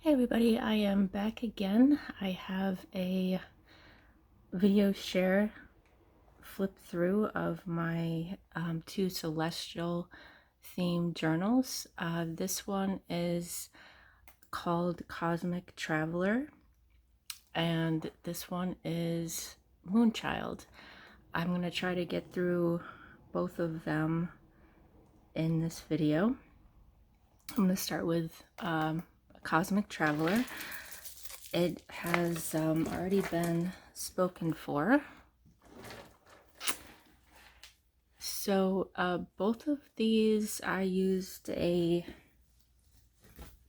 Hey everybody, I am back again. I have a video share flip through of my two celestial themed journals. This one is called Cosmic Traveler and this one is Moonchild. I'm going to try to get through both of them in this video. I'm going to start with Cosmic Traveler. It has already been spoken for. So both of these I used a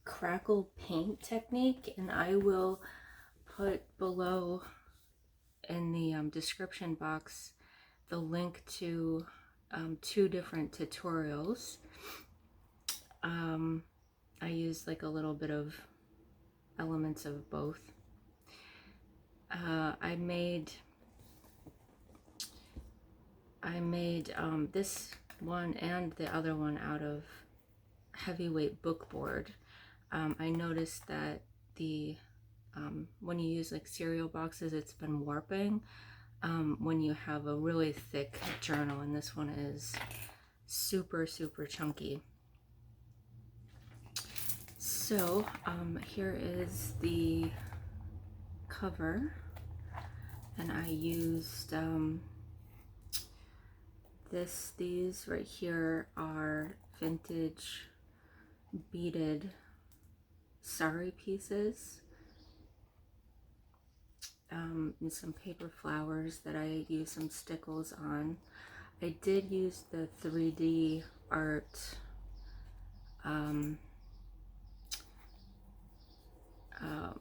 crackle paint technique, and I will put below in the description box the link to two different tutorials. I used like a little bit of elements of both. I made this one and the other one out of heavyweight bookboard. I noticed that the when you use like cereal boxes, it's been warping when you have a really thick journal, and this one is super chunky. So here is the cover, and I used these right here are vintage beaded sari pieces, and some paper flowers that I used some stickles on. I did use the 3D art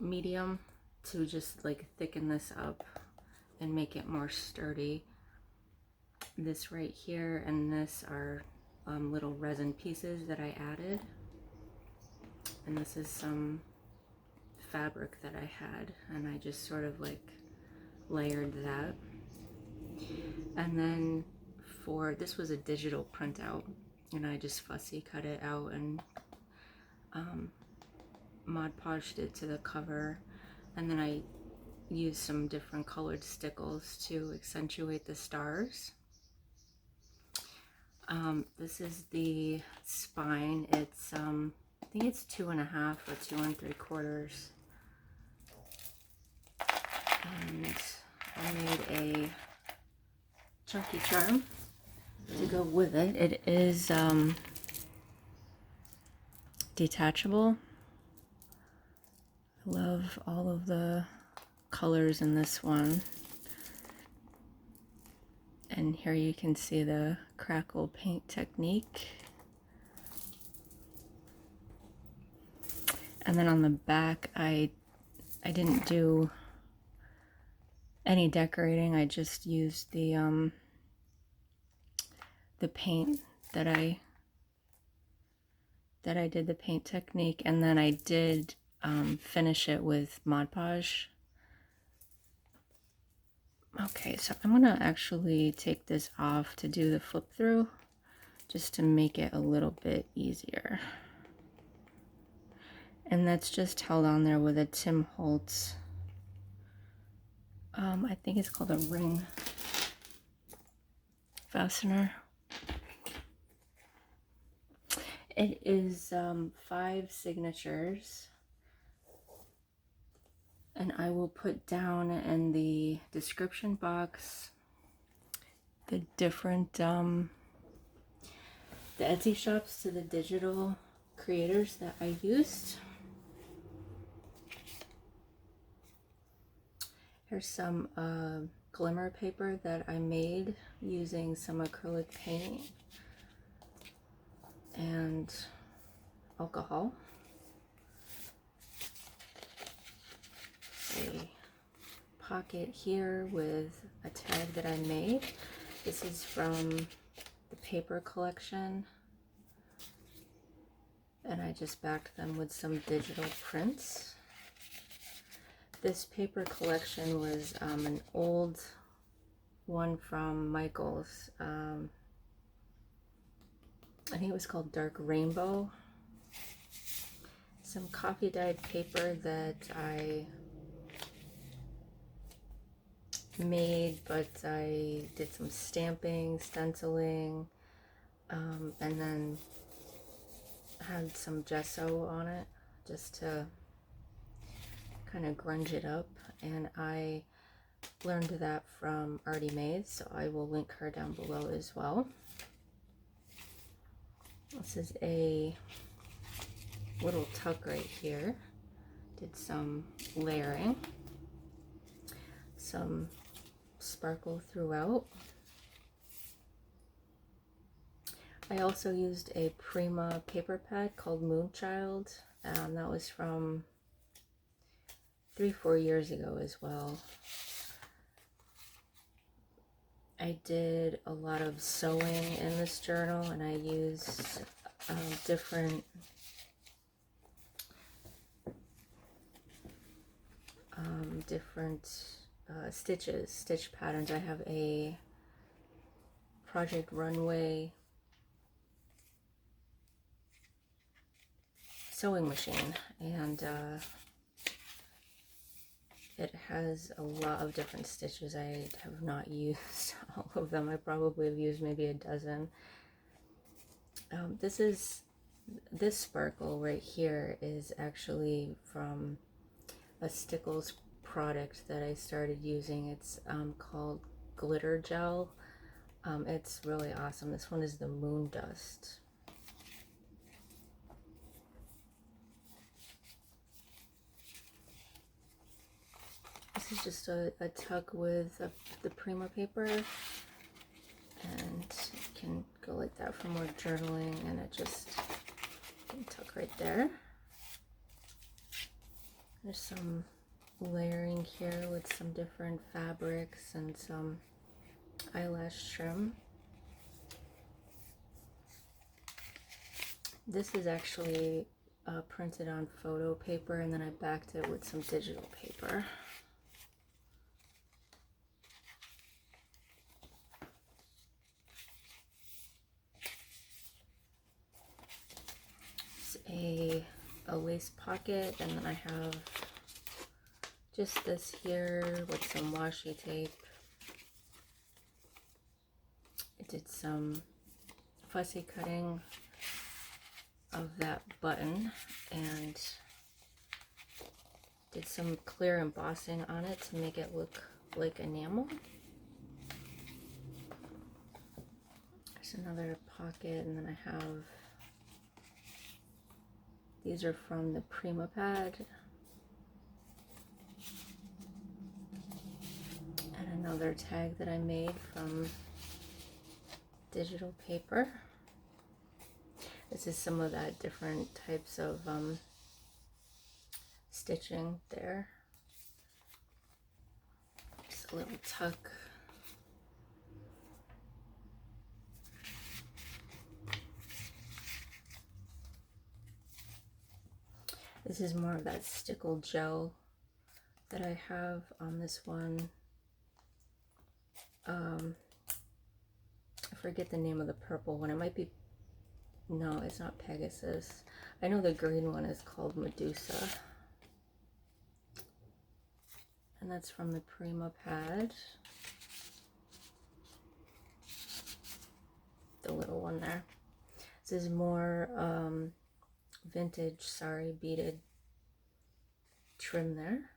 medium to just like thicken this up and make it more sturdy. This right here and this are little resin pieces that I added, and this is some fabric that I had, and I just sort of like layered that. And then for this was a digital printout, and I just fussy cut it out and Mod Podged it to the cover, and then I used some different colored stickles to accentuate the stars. This is the spine. It's I think it's 2.5 or 2 3/4. And I made a chunky charm to go with it. It is detachable. I love all of the colors in this one. And here you can see the crackle paint technique. And then on the back, I didn't do any decorating. I just used the paint that I did the paint technique, and then I did finish it with Mod Podge. Okay, so I'm gonna actually take this off to do the flip through, just to make it a little bit easier. And that's just held on there with a Tim Holtz, I think it's called a ring fastener. It is 5 signatures, and I will put down in the description box the different the Etsy shops to the digital creators that I used. Here's some glimmer paper that I made using some acrylic paint and alcohol. A pocket here with a tag that I made. This is from the paper collection, and I just backed them with some digital prints. This paper collection was an old one from Michael's. I think it was called Dark Rainbow. some coffee dyed paper that I made, but I did some stamping, stenciling, and then had some gesso on it just to kind of grunge it up, and I learned that from ARTYmaze, so I will link her down below as well. This is a little tuck right here. Did some layering, some sparkle throughout. I also used a Prima paper pad called Moonchild. That was from 3-4 years ago as well. I did a lot of sewing in this journal, and I used different stitch patterns. I have a Project Runway sewing machine, and it has a lot of different stitches. I have not used all of them. I probably have used maybe a dozen. This sparkle right here is actually from a Stickles product that I started using. It's called Glitter Gel. It's really awesome. This one is the Moon Dust. This is just a tuck with the Prima paper, and it can go like that for more journaling, and it just can tuck right there. There's some layering here with some different fabrics and some eyelash trim. This is actually printed on photo paper, and then I backed it with some digital paper. A lace pocket, and then I have just this here with some washi tape. I did some fussy cutting of that button and did some clear embossing on it to make it look like enamel. There's another pocket, and then I have, these are from the Prima pad, and another tag that I made from digital paper. This is some of that different types of stitching there. Just a little tuck. This is more of that stickle gel that I have on this one. I forget the name of the purple one. It might be, no, it's not Pegasus. I know the green one is called Medusa. And that's from the Prima pad. The little one there. This is more vintage, sorry, beaded trim there.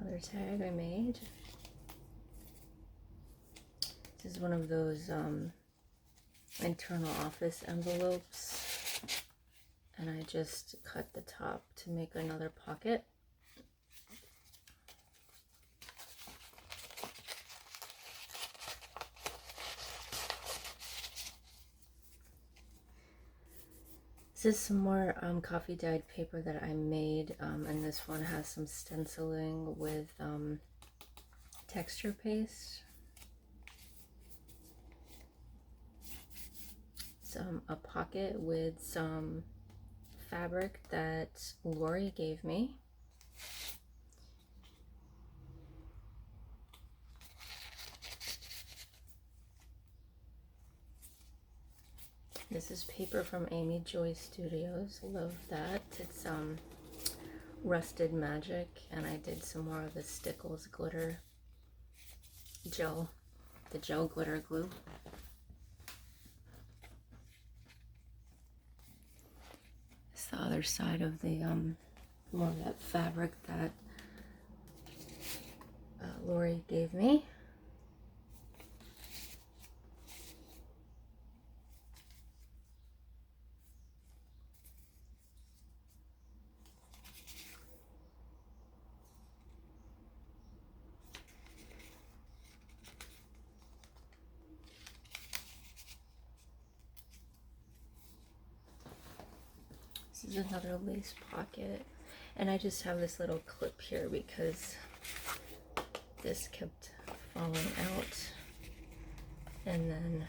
Another tag I made. This is one of those internal office envelopes, and I just cut the top to make another pocket. This is some more coffee dyed paper that I made, and this one has some stenciling with texture paste. A pocket with some fabric that Lori gave me. This is paper from AmyJoyStudios. Love that. It's Rusted Magic, and I did some more of the Stickles glitter gel, the gel glitter glue. It's the other side of the more of that fabric that Lori gave me. This is another lace pocket, and I just have this little clip here because this kept falling out, and then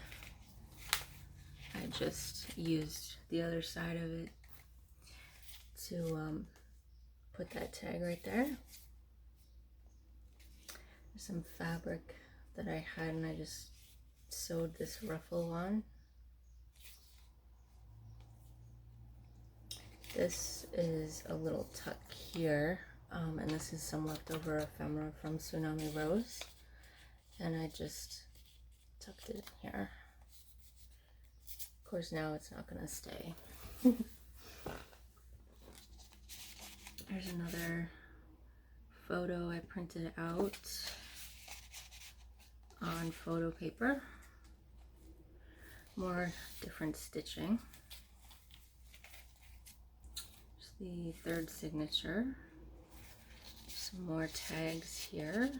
I just used the other side of it to put that tag right there. There's some fabric that I had, and I just sewed this ruffle on. This is a little tuck here, and this is some leftover ephemera from Tsunami Rose, and I just tucked it in here. Of course, now it's not going to stay. There's another photo I printed out on photo paper. More different stitching. The third signature. Some more tags here.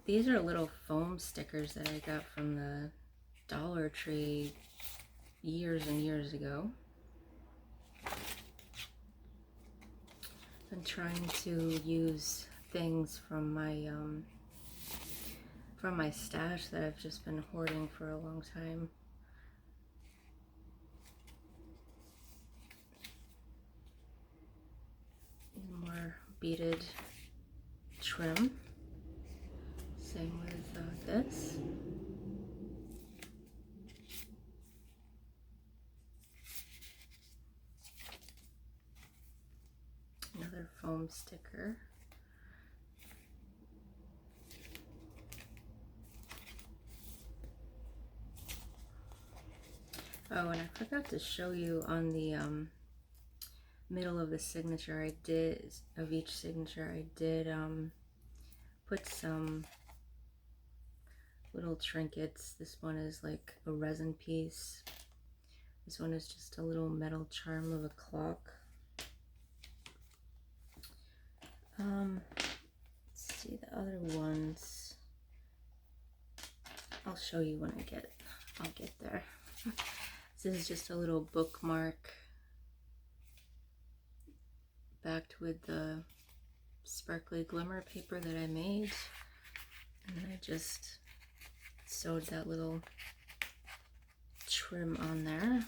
These are little foam stickers that I got from the Dollar Tree years and years ago. I'm trying to use things from my stash that I've just been hoarding for a long time. More beaded trim. Same with this. Another foam sticker. Oh, and I forgot to show you on the middle of the signature, of each signature, I did put some little trinkets. This one is like a resin piece. This one is just a little metal charm of a clock. Let's see the other ones. I'll show you when I'll get there. This is just a little bookmark backed with the sparkly glimmer paper that I made, and then I just sewed that little trim on there.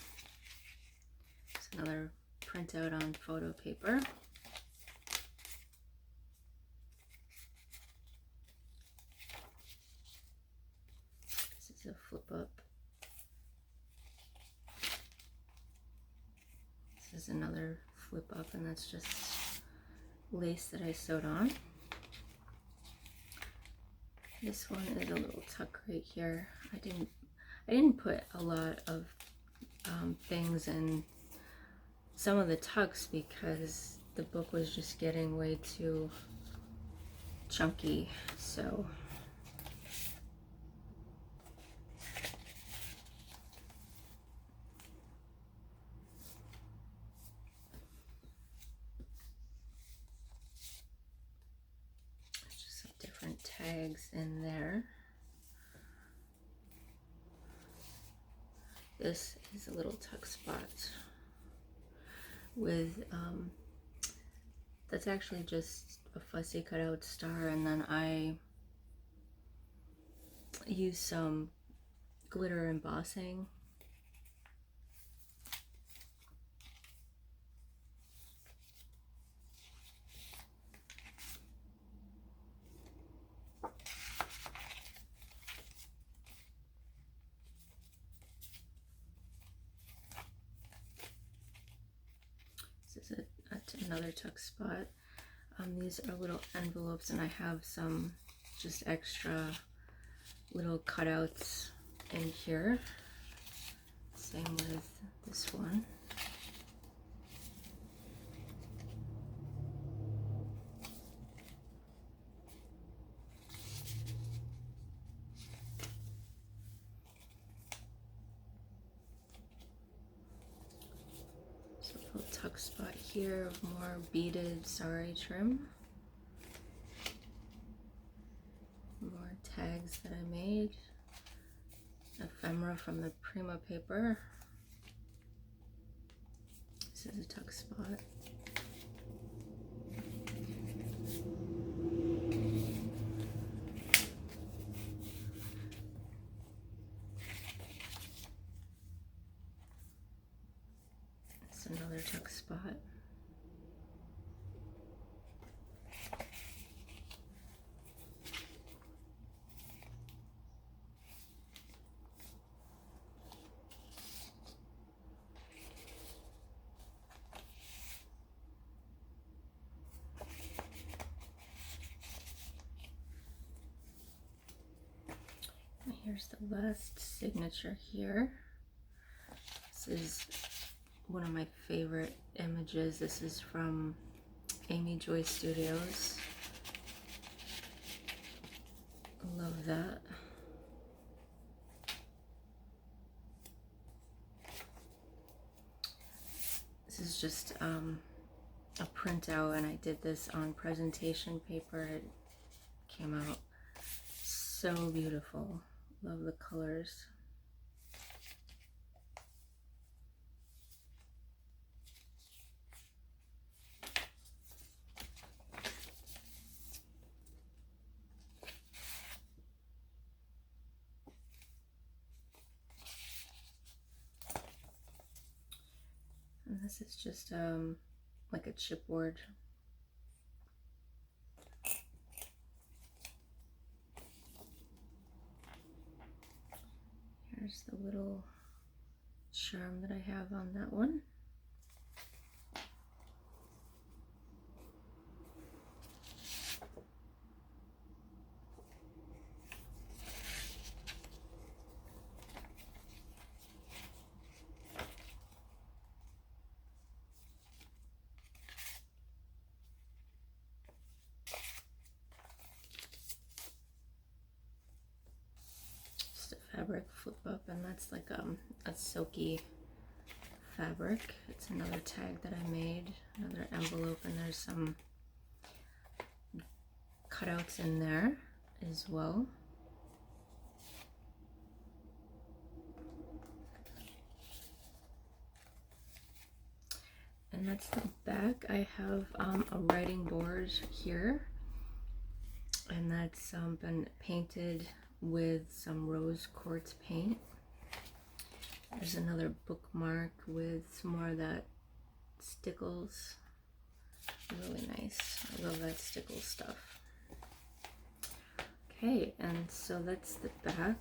It's another printout on photo paper. This is a flip up. This is another flip up, and that's just lace that I sewed on. This one is a little tuck right here. I didn't put a lot of things in some of the tucks because the book was just getting way too chunky, so just some different tags in there. This is a little tuck spot with that's actually just a fussy cutout star, and then I use some glitter embossing. another tuck spot. These are little envelopes, and I have some just extra little cutouts in here. Same with this one. So a little tuck spot here of more beaded sari trim. More tags that I made. Ephemera from the Prima paper. This is a tuck spot. It's another tuck spot. Here's the last signature here. This is one of my favorite images. This is from AmyJoyStudios. Love that. This is just a printout, and I did this on presentation paper. It came out so beautiful. Love the colors. And this is just like a chipboard. Here's the little charm that I have on that one. Fabric flip up, and that's like a silky fabric. It's another tag that I made, another envelope, and there's some cutouts in there as well. And that's the back. I have a writing board here, and that's been painted with some rose quartz paint. There's another bookmark with some more of that stickles. Really nice. I love that stickle stuff. Okay, and so that's the back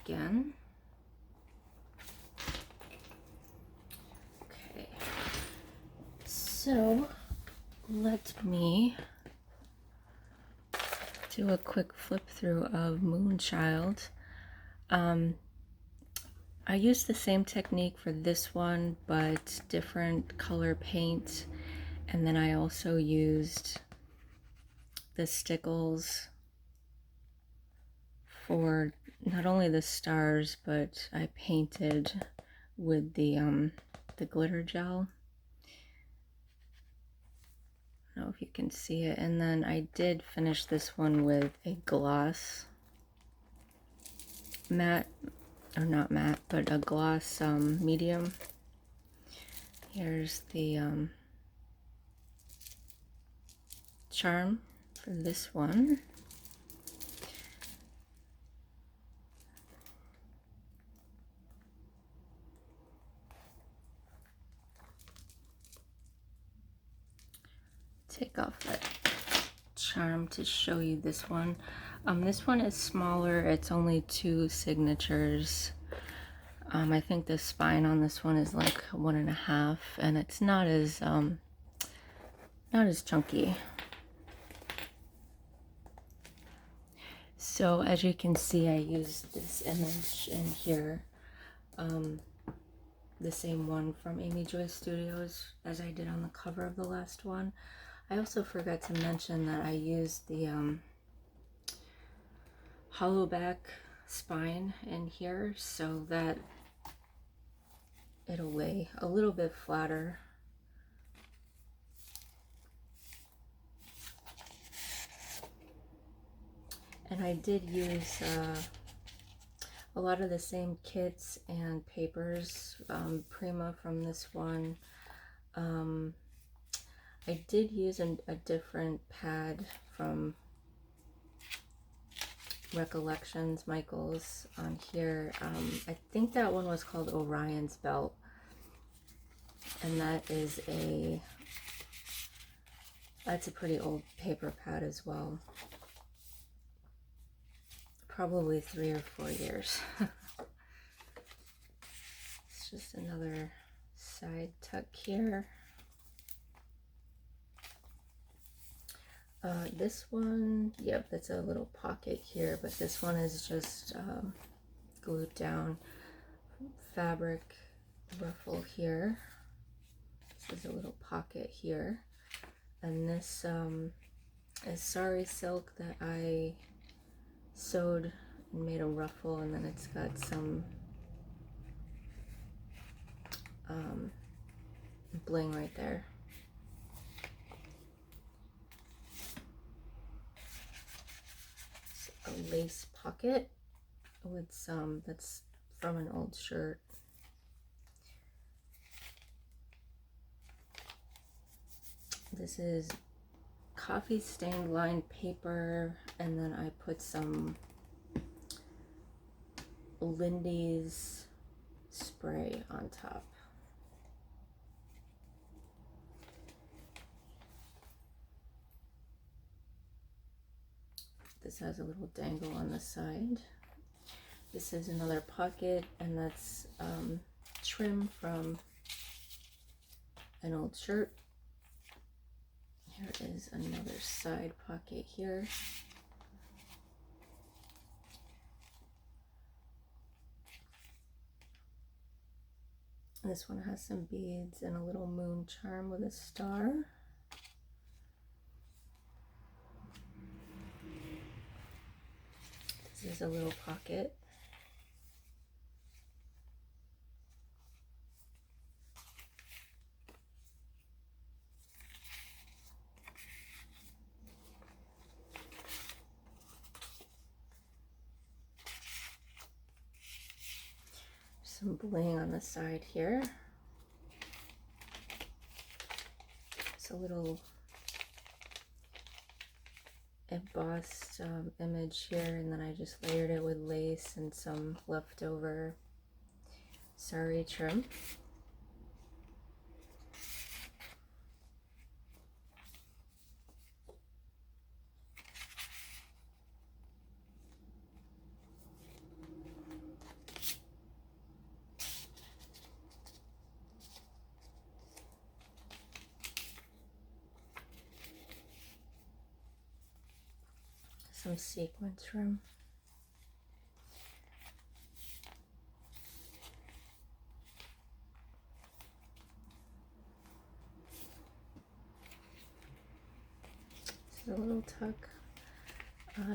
again. Okay, so let me do a quick flip through of Moonchild. I used the same technique for this one, but different color paint, and then I also used the stickles for not only the stars, but I painted with the glitter gel. I don't know if you can see it. And then I did finish this one with a gloss matte, or not matte, but a gloss medium. Here's the charm for this one. Take off that charm to show you this one. This one is smaller. It's only 2 signatures. I think the spine on this one is like 1.5, and it's not as not as chunky. So as you can see, I used this image in here, the same one from AmyJoyStudios as I did on the cover of the last one. I also forgot to mention that I used the hollow back spine in here so that it'll lay a little bit flatter. And I did use a lot of the same kits and papers, Prima from this one. I did use a different pad from Recollections, Michael's on here. I think that one was called Orion's Belt. And that's a pretty old paper pad as well. Probably 3 or 4 years. It's just another side tuck here. This one, yep, that's a little pocket here, but this one is just glued down. Fabric ruffle here. This is a little pocket here. And this is sari silk that I sewed and made a ruffle, and then it's got some bling right there. A lace pocket with some, that's from an old shirt. This is coffee stained lined paper, and then I put some Lindy's spray on top. This has a little dangle on the side. This is another pocket, and that's trim from an old shirt. Here is another side pocket here. This one has some beads and a little moon charm with a star. This is a little pocket. Some bling on the side here. It's a little embossed image here, and then I just layered it with lace and some leftover sari trim. Some sequin trim. This is a little tuck.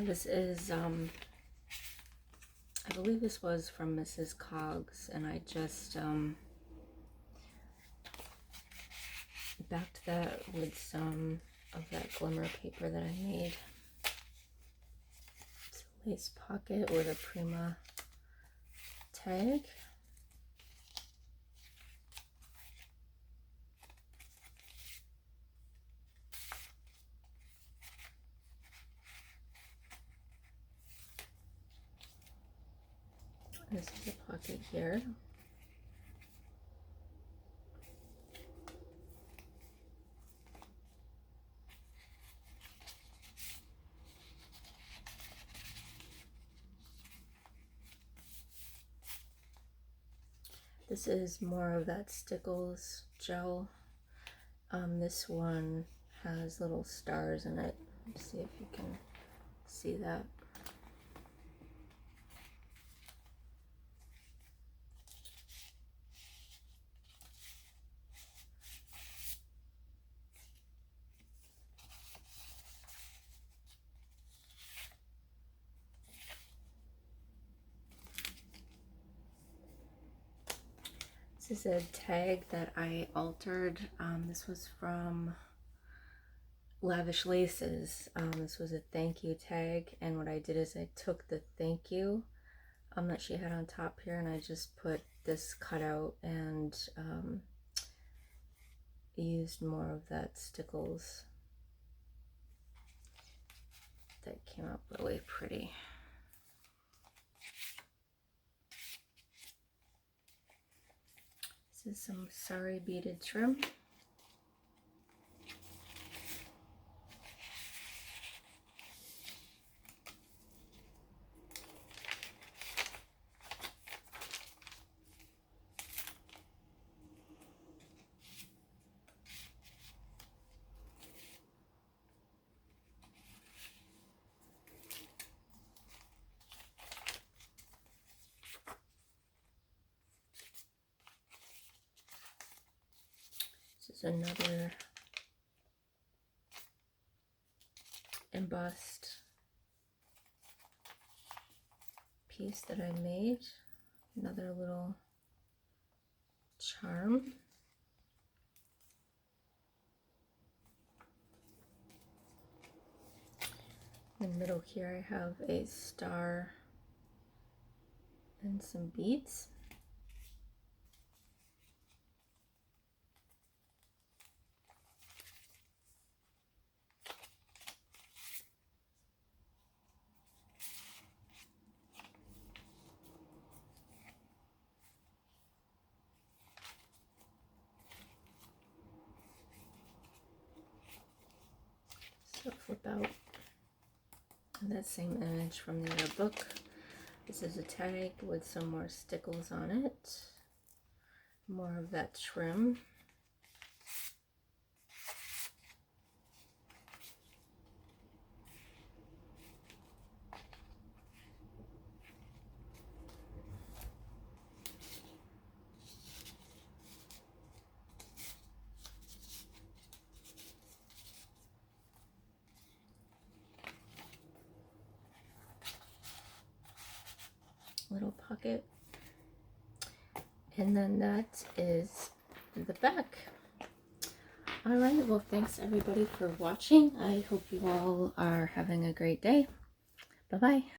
This is, I believe this was from MrsCogs, and I just backed that with some of that glimmer paper that I made. It's a lace pocket with a Prima tag. This is a pocket here. This is more of that Stickles gel. This one has little stars in it. Let's see if you can see that. This is a tag that I altered. This was from Lavish Laces. This was a thank you tag, and what I did is I took the thank you that she had on top here, and I just put this cutout and used more of that stickles. That came out really pretty. This is some sari beaded trim. This is another embossed piece that I made. Another little charm. In the middle here I have a star and some beads. So flip out that same image from the other book. This is a tag with some more stickles on it. More of that trim. Little pocket, and then that is the back. All right, well, thanks everybody for watching. I hope you all are having a great day. Bye bye.